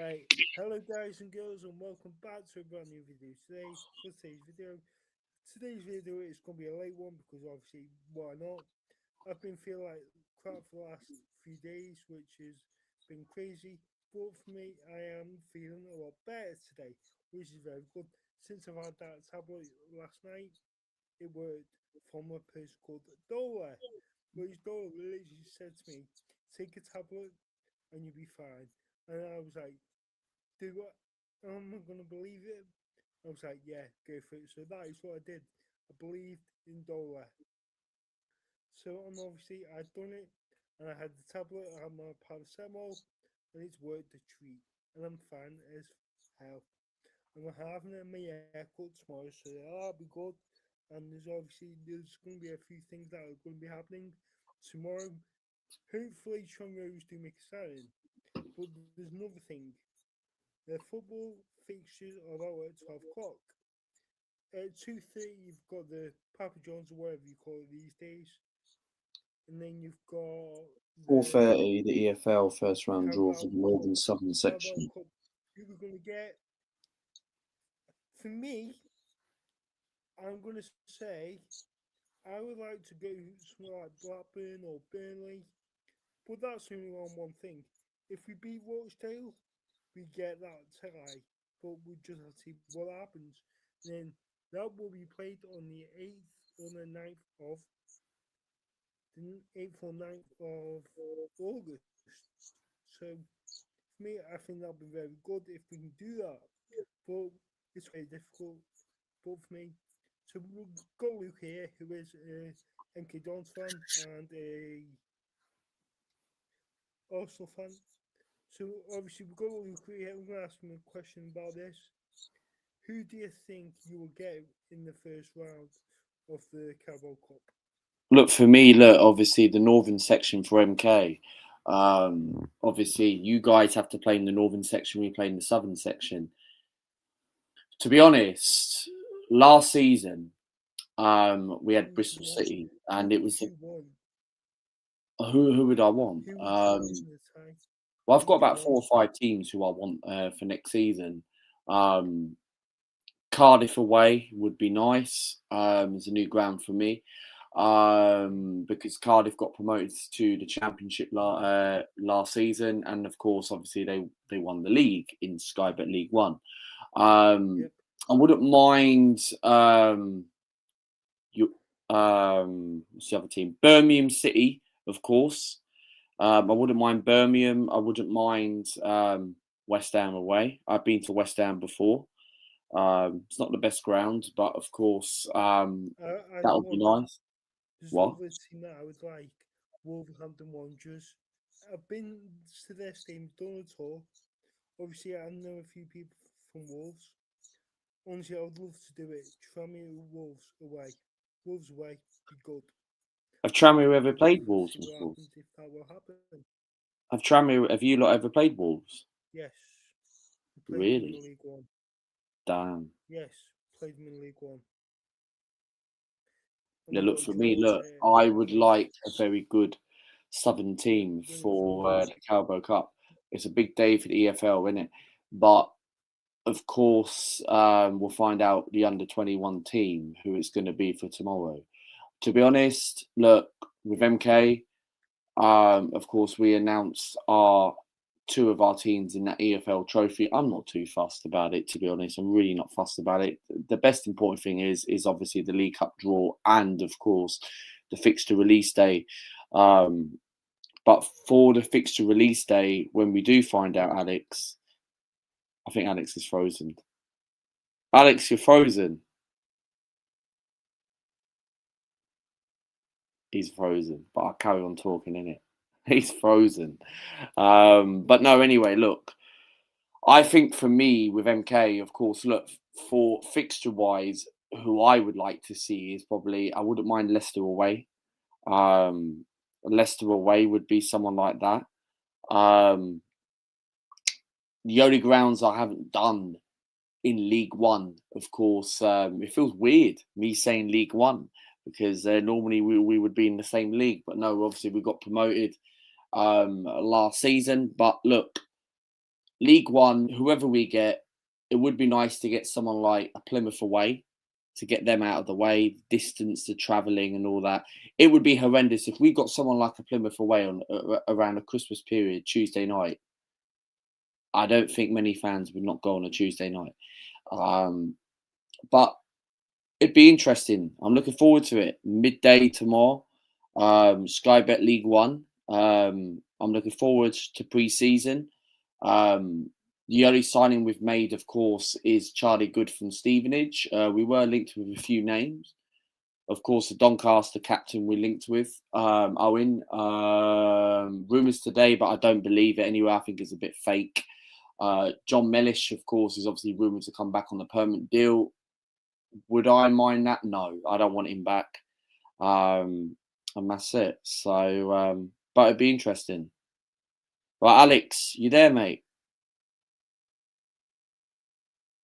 Right, hello guys and girls and welcome back to a brand new video today. For today's video is going to be a late one because obviously why not? I've been feeling like crap for the last few days, which has been crazy. But for me, I am feeling a lot better today, which is very good. Since I've had that tablet last night, it worked from a person called Dola, which Dola literally said to me, "Take a tablet and you'll be fine." And I was like, do what? Am I gonna believe it? I was like, yeah, go for it. So that is what I did. I believed in Dola. So and obviously I'd done it, and I had the tablet. I had my paracetamol, and it's worked a treat, and I'm fine as hell. And I'm having my haircut tomorrow, so that'll be good. And there's going to be a few things that are going to be happening tomorrow. Hopefully, Chongo's do make a signing. But there's another thing. The football fixtures are out at 12 o'clock. At 2:30, you've got the Papa John's or whatever you call it these days, and then you've got the 4:30, the EFL first round draw for Carabao the Cup. Northern Southern Carabao section. Cup. Who we're gonna get? For me, I'm gonna say I would like to go somewhere like Blackburn or Burnley, but that's only on one thing. If we beat Rochdale, we get that tie, but we just have to see what happens. And then that will be played on the 8th or the 9th of August. So for me, I think that'll be very good if we can do that. But it's very difficult. But for me, so we've got Luke here, who is a MK Dons fan and a Arsenal fan. So obviously we've got Luke here. I'm going to ask him a question about this. Who do you think you will get in the first round of the Carabao Cup? Look, for me, obviously the Northern section for MK. Obviously, you guys have to play in the Northern section, we play in the Southern section. To be honest, last season, we had Bristol City, Who and it would was you want? who would I want? Who would you want in the tie? Well, Who I've got would you about want? 4 or 5 teams who I want for next season. Cardiff away would be nice. It's a new ground for me because Cardiff got promoted to the Championship last season, and of course, obviously they won the league in Sky Bet League One. Yep. I wouldn't mind you what's the other team? Birmingham City, of course. I wouldn't mind Birmingham. I wouldn't mind West Ham away. I've been to West Ham before. It's not the best ground, but of course, I that know would be one. nice. There's What? another team that I would like, Wolverhampton Wanderers. I've been to their stadium, done a tour. Obviously, I know a few people from Wolves. Honestly, I would love to do it. Tranmere Wolves away. Wolves away, be good. Have Tranmere Be ever good. played Wolves See what before? happens if that will happen. Have you lot ever played Wolves? Yes, we played them Really? in League One. Damn. Yes, played them in League One. And Yeah, we look, got a for me, draw look, there. I would But like a very good Southern yeah, team we're gonna for find the Carabao Cup. It's a big day for the EFL, isn't it? But of course, we'll find out the under 21 team who it's going to be for tomorrow. To be honest, look, with yeah. MK, of course, we announced our two of our teams in that EFL trophy. I'm not too fussed about it, to be honest. I'm really not fussed about it. The best important thing is obviously the League Cup draw and, of course, the fixture release day. Um, but for the fixture release day, when we do find out, Alex, I think Alex is frozen. Alex, you're frozen. He's frozen, but I'll carry on talking in it. He's frozen. But no, anyway, look, I think for me with MK, of course, look, for fixture wise, who I would like to see is probably, I wouldn't mind Leicester away. Um, Leicester away would be someone like that. Um, the only grounds I haven't done in League One, of course, it feels weird me saying League One because normally we would be in the same league, but no, obviously we got promoted last season. But look, League One, whoever we get, it would be nice to get someone like a Plymouth away, to get them out of the way, distance to travelling and all that. It would be horrendous if we got someone like a Plymouth away on around the Christmas period, Tuesday night. I don't think many fans would not go on a Tuesday night. But it'd be interesting. I'm looking forward to it. Midday tomorrow, Sky Bet League One. I'm looking forward to pre-season. The only signing we've made, of course, is Charlie Good from Stevenage. We were linked with a few names. Of course, the Doncaster captain we linked with, Owen. Rumours today, but I don't believe it anyway. I think it's a bit fake. John Mellish, of course, is obviously rumoured to come back on the permanent deal. Would I mind that? No, I don't want him back. And that's it. So, but it'd be interesting. Right, Alex, you there, mate?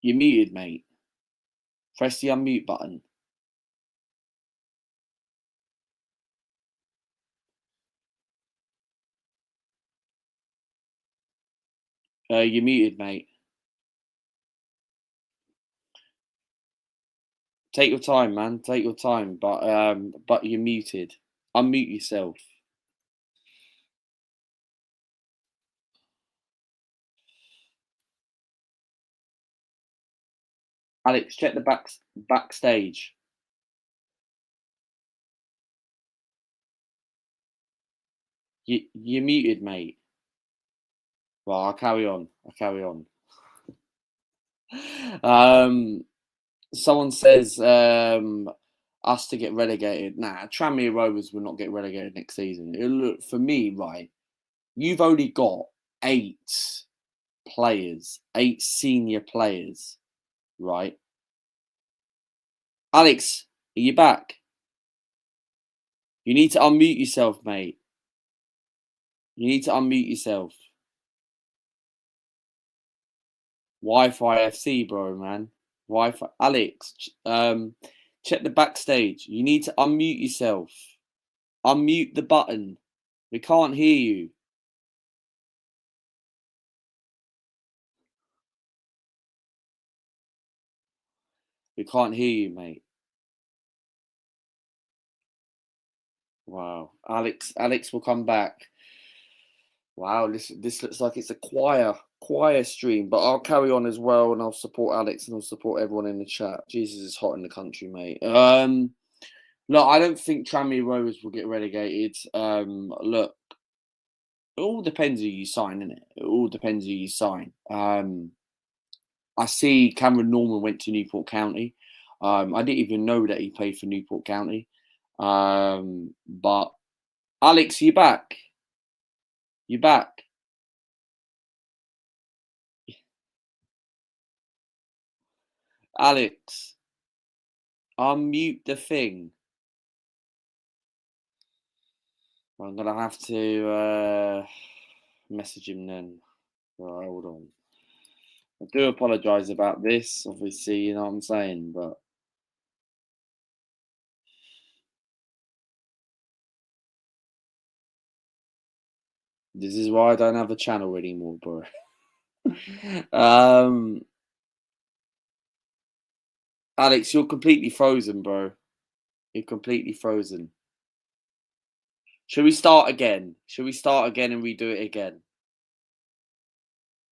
You're muted, mate. Press the unmute button. You're muted, mate. Take your time, man. Take your time. But you're muted. Unmute yourself. Alex, check the backstage. You're muted, mate. Well, I'll carry on. Someone says us to get relegated. Nah, Tranmere Rovers will not get relegated next season. Look, for me, right, you've only got 8 players, 8 senior players, right? Alex, are you back? You need to unmute yourself, mate. You need to unmute yourself. Wi-Fi FC, bro, man. Wi-Fi. Alex, check the backstage. You need to unmute yourself. Unmute the button. We can't hear you. We can't hear you, mate. Wow. Alex will come back. Wow, this looks like it's a choir stream, but I'll carry on as well, and I'll support Alex and I'll support everyone in the chat. Jesus, it's hot in the country, mate. Look, I don't think Tranmere Rovers will get relegated. Look, it all depends who you sign, innit? It all depends who you sign. I see Cameron Norman went to Newport County. I didn't even know that he played for Newport County. But Alex, you back? You back? Alex, unmute the thing. I'm gonna have to message him then. Right, hold on. I do apologise about this, obviously, you know what I'm saying, but this is why I don't have a channel anymore, bro. Alex, you're completely frozen, bro. You're completely frozen. Should we start again? Should we start again and redo it again?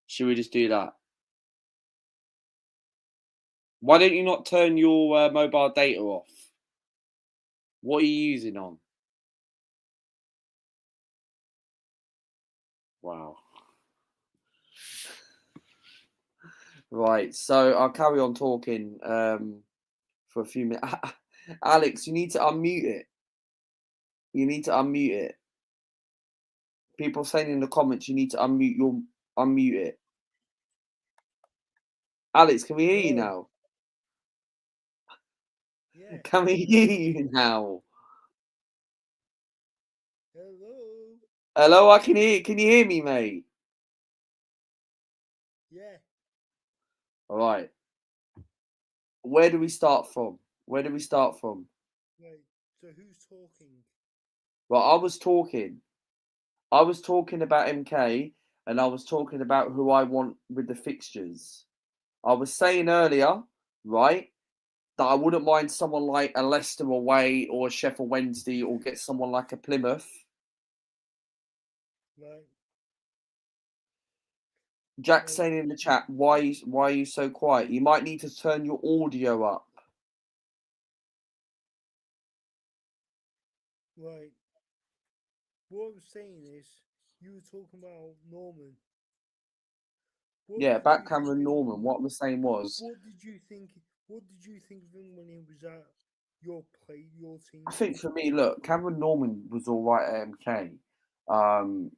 Should we just do that? Why don't you not turn your mobile data off? What are you using on? Wow. Right, so I'll carry on talking for a few minutes. Alex, you need to unmute it. You need to unmute it. People saying in the comments you need to unmute it. Alex, can we hear you now? Yeah. Can we hear you now? Hello. Hello, I can hear. Can you hear me, mate? Yeah. All right. Where do we start from? Wait, so who's talking? Well, I was talking about MK, and I was talking about who I want with the fixtures. I was saying earlier, right, that I wouldn't mind someone like a Leicester away or a Sheffield Wednesday, or get someone like a Plymouth. Right. Jack Right. saying in the chat, why are you so quiet? You might need to turn your audio up. Right. What I was saying is, you were talking about Norman. What Yeah, did about you think Cameron of Norman. him? What I'm saying was, What did you think? What did you think of him when he was at your team? I think for me, look, Cameron Norman was all right at MK.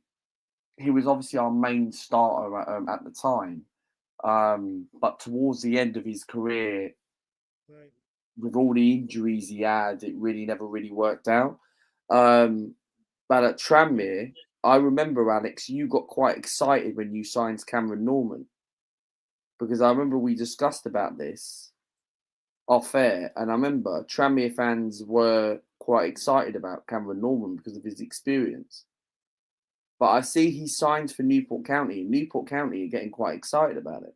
He was obviously our main starter at the time. But towards the end of his career, Right. with all the injuries he had, it really never really worked out. But at Tranmere, I remember, Alex, you got quite excited when you signed Cameron Norman, because I remember we discussed about this off air, and I remember Tranmere fans were quite excited about Cameron Norman because of his experience. But I see he signed for Newport County, and Newport County are getting quite excited about it.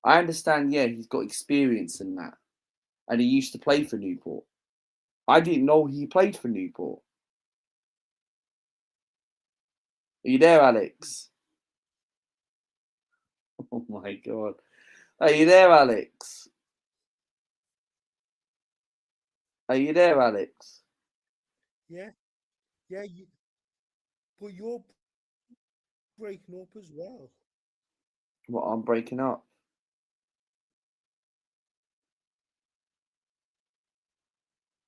I understand, yeah, he's got experience in that, and he used to play for Newport. I didn't know he played for Newport. Are you there, Alex? Oh my God. Are you there, Alex? Are you there, Alex? Yeah. Yeah. But you're breaking up as well. What, I'm breaking up?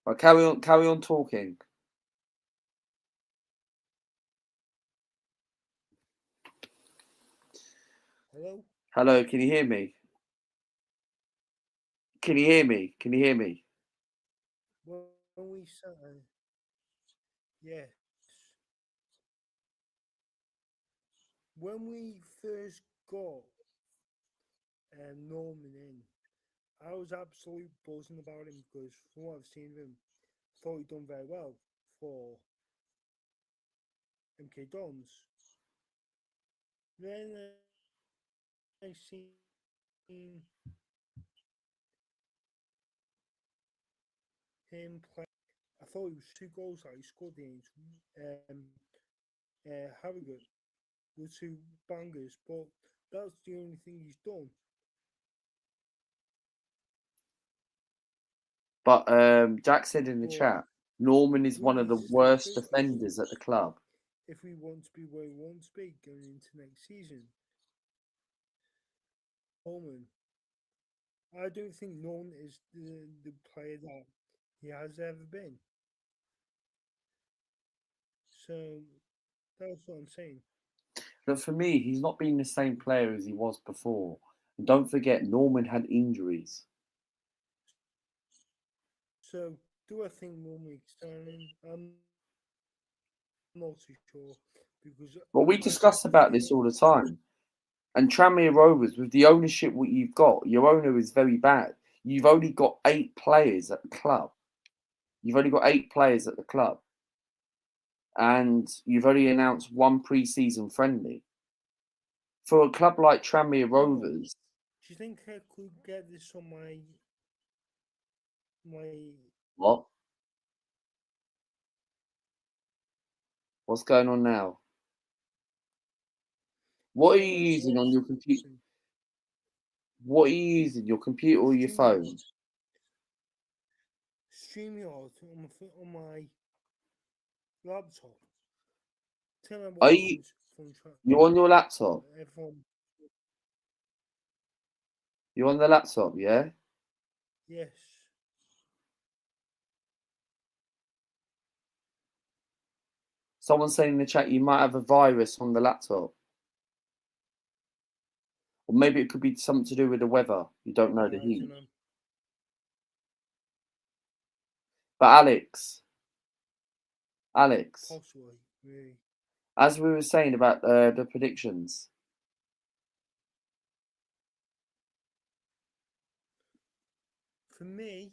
Right, carry on talking. Hello. Hello, can you hear me? Can you hear me? Can you hear me? When we signed, yes. When we first got Norman in, I was absolutely buzzing about him because from what I've seen of him, I thought he'd done very well for MK Dons. Then I seen him play. I thought it was 2 goals that he scored against Harrogate were 2 bangers, but that's the only thing he's done. But Jack said in the But chat, Norman is one of he's the just like worst fit defenders at the club. if we want to be where we want to be going into next season. Norman, I don't think Norman is the player that he has ever been. So that's what I'm saying. But for me, he's not been the same player as he was before. And don't forget, Norman had injuries. So do I think Norman extending? I'm not too sure because Well, we I discuss about think this all the time. And Tranmere Rovers, with the ownership what you've got, your owner is very bad. You've only got 8 players at the club. You've only got 8 players at the club. And you've only announced one pre-season friendly. For a club like Tranmere no. Rovers, Do you think I could get this on my what? What's going on now? What are on you my using on source? your computer? What are you using, your computer or your phone? StreamYard on my laptop. Tell them Are what you from you on your laptop? everyone. You're on the laptop, yeah? Yes. Someone's saying in the chat you might have a virus on the laptop. Or maybe it could be something to do with the weather. You don't know the I don't heat. know. But Alex, Possibly, really. as we were saying about the predictions, For me,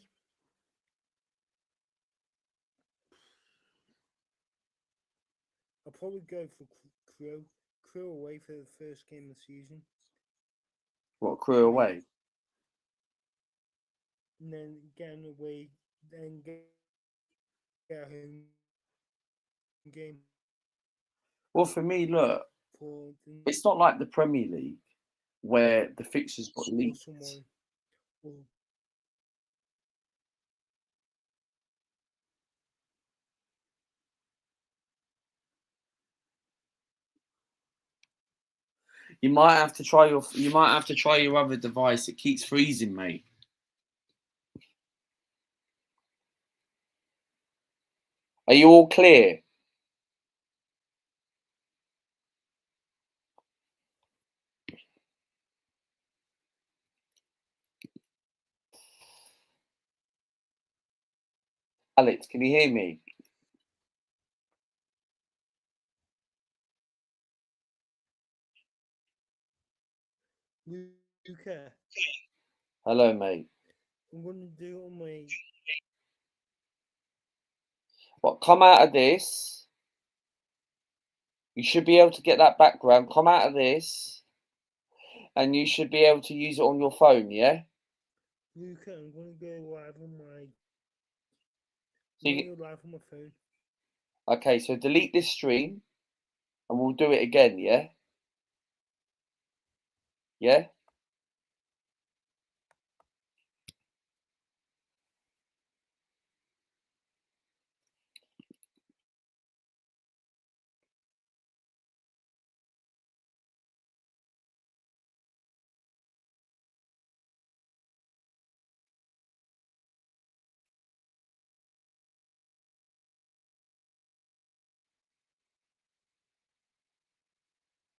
I'll probably go for Crew Crew away for the first game of the season, What, Crew away? and then getting away, then get a home game Well, for me, look, for it's not like the Premier League where the fixtures got or leaked. someone. Or, You might have to try your other device. It keeps freezing, mate. Are you all clear? Alex, can you hear me? Luca, Hello, mate. I'm gonna do it on my. Well, come out of this. You should be able to get that background. Come out of this. And you should be able to use it on your phone, yeah? Luca, I'm gonna go live on my. So I'm you, gonna go live on my phone. okay, so delete this stream and we'll do it again, yeah? Yeah?